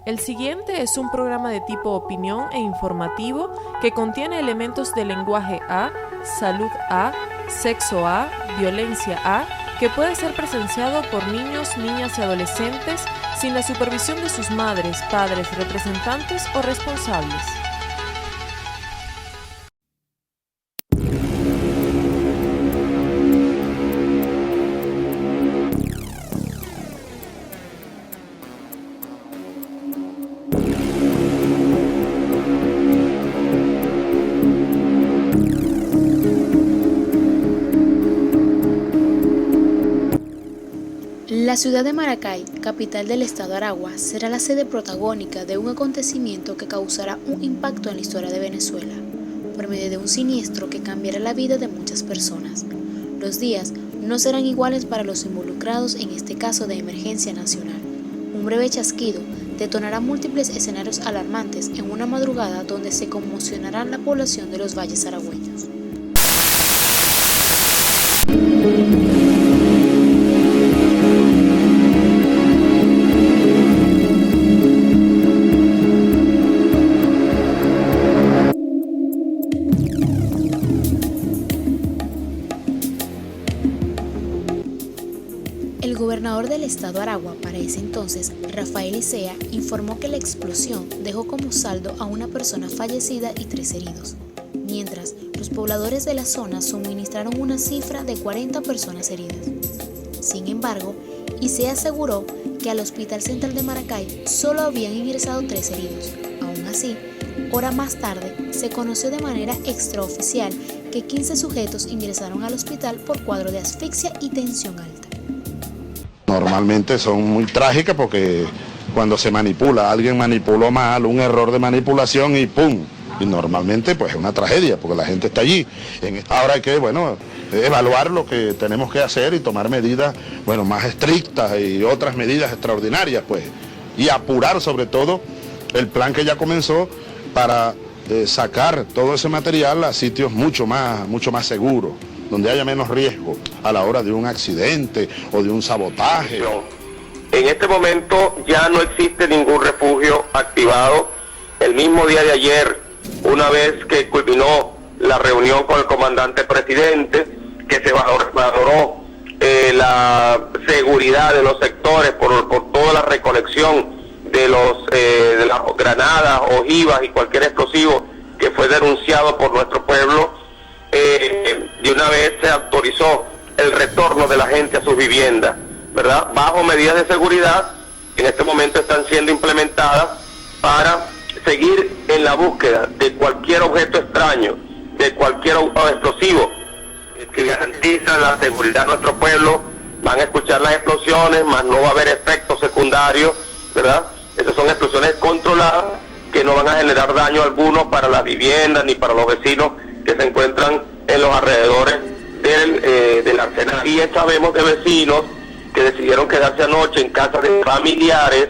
El siguiente es un programa de tipo opinión e informativo que contiene elementos de lenguaje A, salud A, sexo A, violencia A, que puede ser presenciado por niños, niñas y adolescentes sin la supervisión de sus madres, padres, representantes o responsables. La ciudad de Maracay, capital del estado Aragua, será la sede protagónica de un acontecimiento que causará un impacto en la historia de Venezuela, por medio de un siniestro que cambiará la vida de muchas personas. Los días no serán iguales para los involucrados en este caso de emergencia nacional. Un breve chasquido detonará múltiples escenarios alarmantes en una madrugada donde se conmocionará la población de los valles aragüeños. El gobernador del estado Aragua, para ese entonces, Rafael Icea, informó que la explosión dejó como saldo a una persona fallecida y 3 heridos, mientras los pobladores de la zona suministraron una cifra de 40 personas heridas. Sin embargo, Icea aseguró que al Hospital Central de Maracay solo habían ingresado 3 heridos. Aún así, hora más tarde, se conoció de manera extraoficial que 15 sujetos ingresaron al hospital por cuadro de asfixia y tensión alta. Normalmente son muy trágicas porque cuando se manipula, alguien manipuló mal, un error de manipulación y ¡pum! Y normalmente pues es una tragedia porque la gente está allí. Ahora hay que, evaluar lo que tenemos que hacer y tomar medidas, más estrictas y otras medidas extraordinarias, pues. Y apurar sobre todo el plan que ya comenzó para sacar todo ese material a sitios mucho más seguros, donde haya menos riesgo a la hora de un accidente o de un sabotaje. En este momento ya no existe ningún refugio activado. El mismo día de ayer, una vez que culminó la reunión con el comandante presidente, que se valoró la seguridad de los sectores por toda la recolección de las granadas, ojivas y cualquier explosivo que fue denunciado por nuestro pueblo, de una vez se autorizó el retorno de la gente a sus viviendas, ¿verdad? Bajo medidas de seguridad, en este momento están siendo implementadas para seguir en la búsqueda de cualquier objeto extraño, de cualquier explosivo que garantiza la seguridad de nuestro pueblo. Van a escuchar las explosiones, mas no va a haber efectos secundarios, ¿verdad? Esas son explosiones controladas que no van a generar daño alguno para las viviendas ni para los vecinos que se encuentran en los alrededores del arsenal. Y sabemos de vecinos que decidieron quedarse anoche en casas de familiares,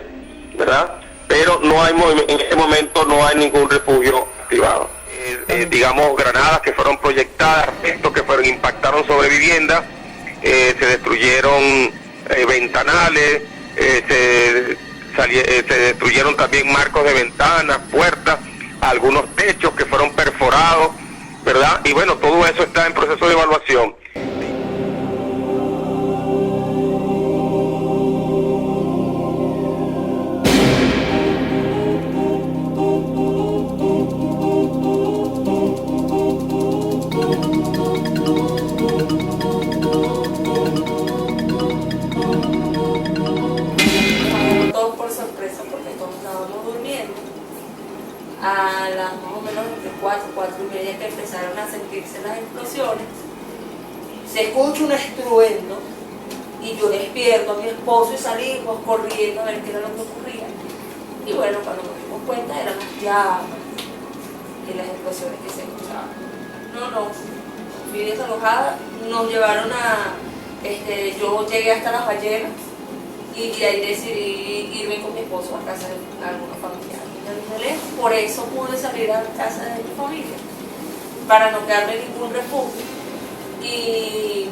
¿verdad? Pero no hay en este momento no hay ningún refugio activado. Digamos, granadas que fueron proyectadas, restos que impactaron sobre viviendas, se destruyeron ventanales, se destruyeron también marcos de ventanas, puertas, algunos techos que fueron perforados, ¿verdad? Y todo eso está en proceso de evaluación. Todos por sorpresa porque todos estábamos durmiendo. A las más o menos de 4:30 que empezaron a sentirse las explosiones, se escucha un estruendo y yo despierto a mi esposo y salimos corriendo a ver qué era lo que ocurría. Y cuando nos dimos cuenta eran las llamas y las explosiones que se escuchaban. Fui desalojada, nos llevaron yo llegué hasta Las Ballenas y de ahí decidí irme con mi esposo a casa de algunos familiares. Por eso pude salir a casa de mi familia, para no quedarme en ningún refugio. Y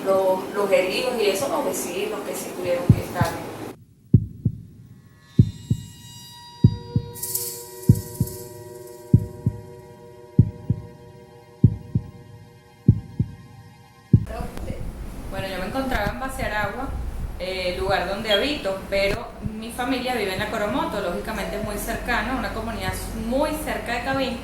los heridos y eso, los vecinos que sí tuvieron que estar lugar donde habito, pero mi familia vive en La Coromoto, lógicamente muy cercano, una comunidad muy cerca de Cabín,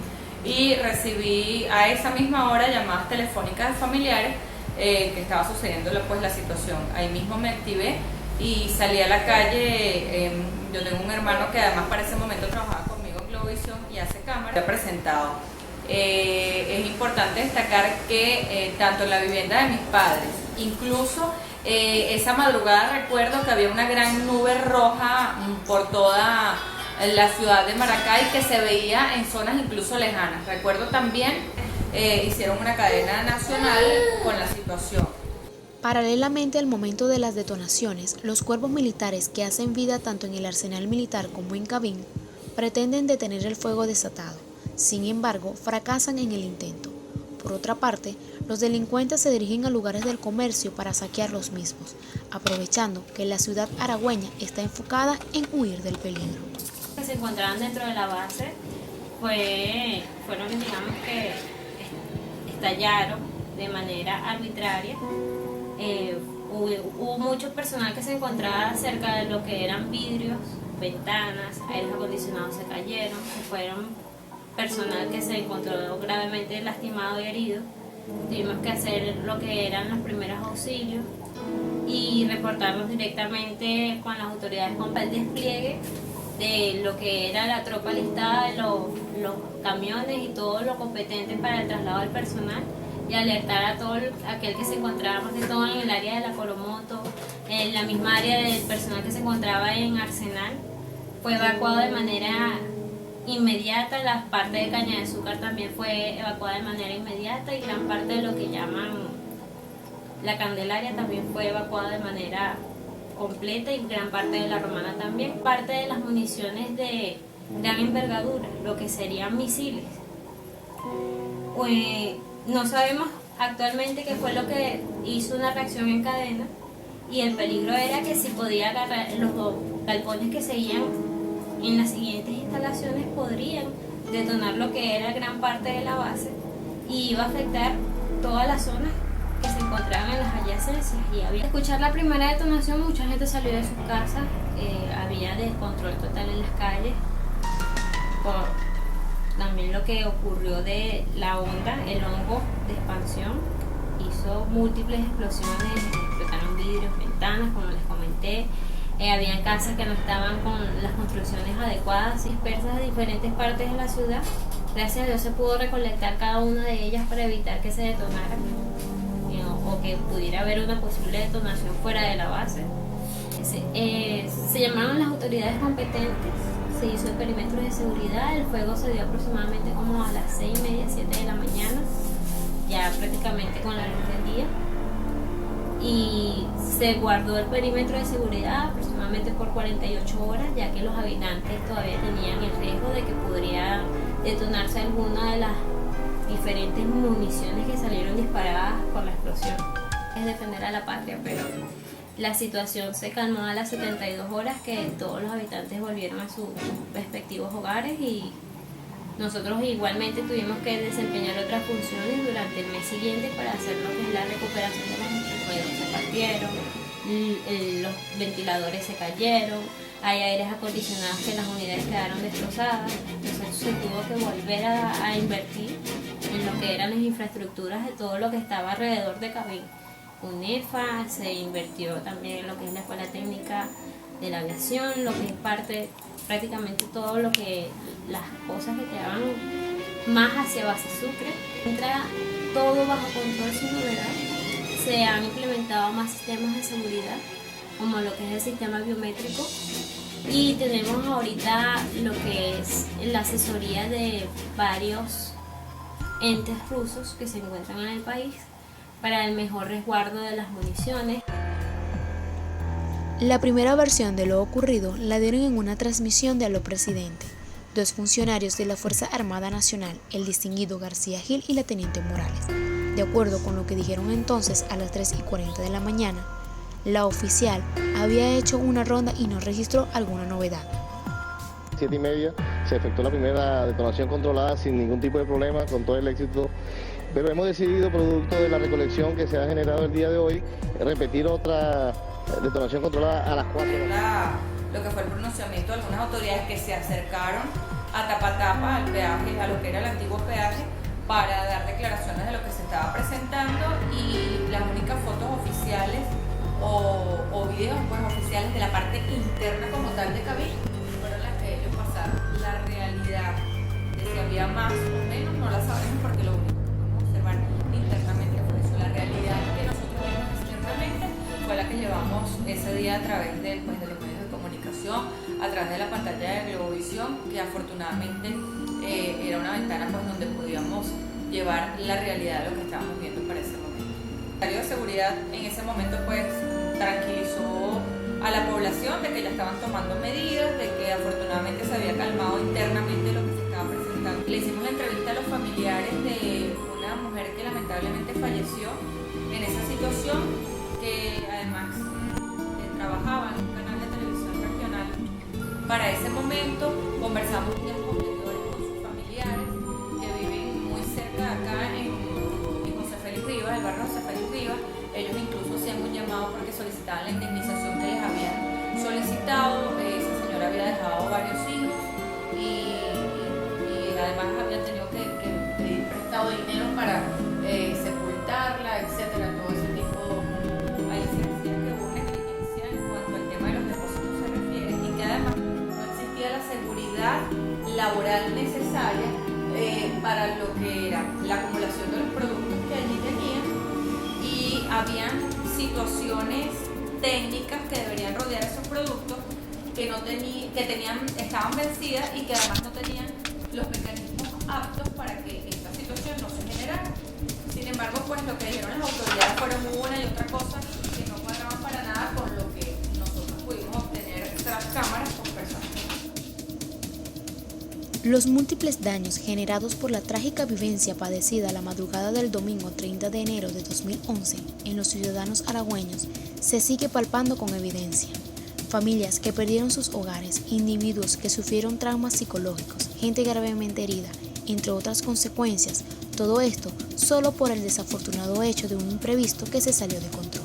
y recibí a esa misma hora llamadas telefónicas de familiares que estaba sucediendo pues la situación. Ahí mismo me activé y salí a la calle. Yo tengo un hermano que además para ese momento trabajaba conmigo en Globovisión y hace cámara. He presentado. Es importante destacar que tanto en la vivienda de mis padres, incluso esa madrugada recuerdo que había una gran nube roja por toda la ciudad de Maracay que se veía en zonas incluso lejanas. Recuerdo también hicieron una cadena nacional con la situación. Paralelamente al momento de las detonaciones, los cuerpos militares que hacen vida tanto en el arsenal militar como en Cabín pretenden detener el fuego desatado. Sin embargo, fracasan en el intento. Por otra parte, los delincuentes se dirigen a lugares del comercio para saquear los mismos, aprovechando que la ciudad aragüeña está enfocada en huir del peligro. Que se encontraban dentro de la base fueron, digamos, que estallaron de manera arbitraria. Hubo mucho personal que se encontraba cerca de lo que eran vidrios, ventanas, aires acondicionados se cayeron, fueron personal que se encontró gravemente lastimado y herido. Tuvimos que hacer lo que eran los primeros auxilios y reportarnos directamente con las autoridades con el despliegue de lo que era la tropa listada, los camiones y todo lo competente para el traslado del personal, y alertar a todo aquel que se encontraba, más que todo en el área de La Coromoto, en la misma área del personal que se encontraba en Arsenal. Fue evacuado de manera inmediata. La parte de Caña de Azúcar también fue evacuada de manera inmediata, y gran parte de lo que llaman La Candelaria también fue evacuada de manera completa, y gran parte de La Romana también. Parte de las municiones de gran envergadura, lo que serían misiles. No sabemos actualmente qué fue lo que hizo una reacción en cadena, y el peligro era que si podía agarrar los dos galpones que seguían en las siguientes instalaciones, podrían detonar lo que era gran parte de la base y iba a afectar todas las zonas que se encontraban en las adyacencias. Y había escuchar la primera detonación, mucha gente salió de sus casas, había descontrol total en las calles, por también lo que ocurrió de la onda, el hongo de expansión, hizo múltiples explosiones, explotaron vidrios, ventanas, como les comenté. Habían casas que no estaban con las construcciones adecuadas, dispersas de diferentes partes de la ciudad. Gracias a Dios se pudo recolectar cada una de ellas para evitar que se detonara o que pudiera haber una posible detonación fuera de la base. Se llamaron las autoridades competentes, se hizo el perímetro de seguridad. El fuego se dio aproximadamente como a las 6:30, 7 de la mañana, ya prácticamente con la luz del día, y se guardó el perímetro de seguridad aproximadamente por 48 horas, ya que los habitantes todavía tenían el riesgo de que podría detonarse alguna de las diferentes municiones que salieron disparadas por la explosión. Es defender a la patria, pero la situación se calmó a las 72 horas que todos los habitantes volvieron a sus respectivos hogares, y nosotros igualmente tuvimos que desempeñar otras funciones durante el mes siguiente para hacer lo que es la recuperación de los ruedos. Se partieron, los ventiladores se cayeron, hay aires acondicionados que las unidades quedaron destrozadas. Entonces se tuvo que volver a invertir en lo que eran las infraestructuras de todo lo que estaba alrededor de Cabín. UNEFA, se invirtió también en lo que es la Escuela Técnica de la Aviación, lo que es prácticamente todo lo que, las cosas que quedaban más hacia Base Sucre. Entra todo bajo control sin novedad. Se han implementado más sistemas de seguridad, como lo que es el sistema biométrico, y tenemos ahorita lo que es la asesoría de varios entes rusos que se encuentran en el país para el mejor resguardo de las municiones. La primera versión de lo ocurrido la dieron en una transmisión de Aló Presidente, dos funcionarios de la Fuerza Armada Nacional, el distinguido García Gil y la teniente Morales. De acuerdo con lo que dijeron entonces a las 3:40 de la mañana, la oficial había hecho una ronda y no registró alguna novedad. 7:30 se efectuó la primera detonación controlada sin ningún tipo de problema, con todo el éxito, pero hemos decidido, producto de la recolección que se ha generado el día de hoy, repetir otra detonación controlada a las 4 de la tarde. Lo que fue el pronunciamiento de algunas autoridades que se acercaron a tapa al peaje, a lo que era el antiguo peaje, para dar declaraciones de lo que se estaba presentando, y las únicas fotos oficiales o videos pues, oficiales de la parte interna como tal de cabina fueron las que ellos pasaron. La realidad de si había más o menos no la sabemos, porque lo único que podemos observar internamente fue eso. La realidad que nosotros vimos externamente fue la que llevamos ese día a través de los medios de comunicación, a través de la pantalla de Globovisión, que afortunadamente era una ventana pues, donde podíamos llevar la realidad de lo que estábamos viendo para ese momento. El Secretario de Seguridad en ese momento pues tranquilizó a la población de que ya estaban tomando medidas, de que afortunadamente se había calmado internamente lo que se estaba presentando. Le hicimos la entrevista a los familiares de una mujer que lamentablemente falleció en esa situación, que además trabajaba en un canal de televisión regional. Para ese momento conversamos días posteriores con sus familiares que viven muy cerca de acá en José Félix Rivas, el barrio José Félix Rivas. Ellos incluso hacían un llamado porque solicitaban la indemnización que les habían solicitado. Esa señora había dejado varios hijos y además habían tenido que pedir prestado dinero para sepultarla, etcétera, todo ese tipo. Ahí se decía que hubo negligencia en cuanto al tema de los depósitos se refiere, y que además no existía la seguridad laboral necesaria para lo que era la acumulación de los productos que allí tenían, y habían situaciones técnicas que deberían rodear esos productos que estaban vencidas y que además no tenían los mecanismos aptos para que esta situación no se generara. Sin embargo, pues lo que dijeron las autoridades fueron una y otra cosa que no cuadraban para nada con lo que nosotros pudimos obtener tras cámaras con personas. Los múltiples daños generados por la trágica vivencia padecida la madrugada del domingo 30 de enero de 2011 en los ciudadanos aragüeños se sigue palpando con evidencia. Familias que perdieron sus hogares, individuos que sufrieron traumas psicológicos, gente gravemente herida, entre otras consecuencias, todo esto solo por el desafortunado hecho de un imprevisto que se salió de control.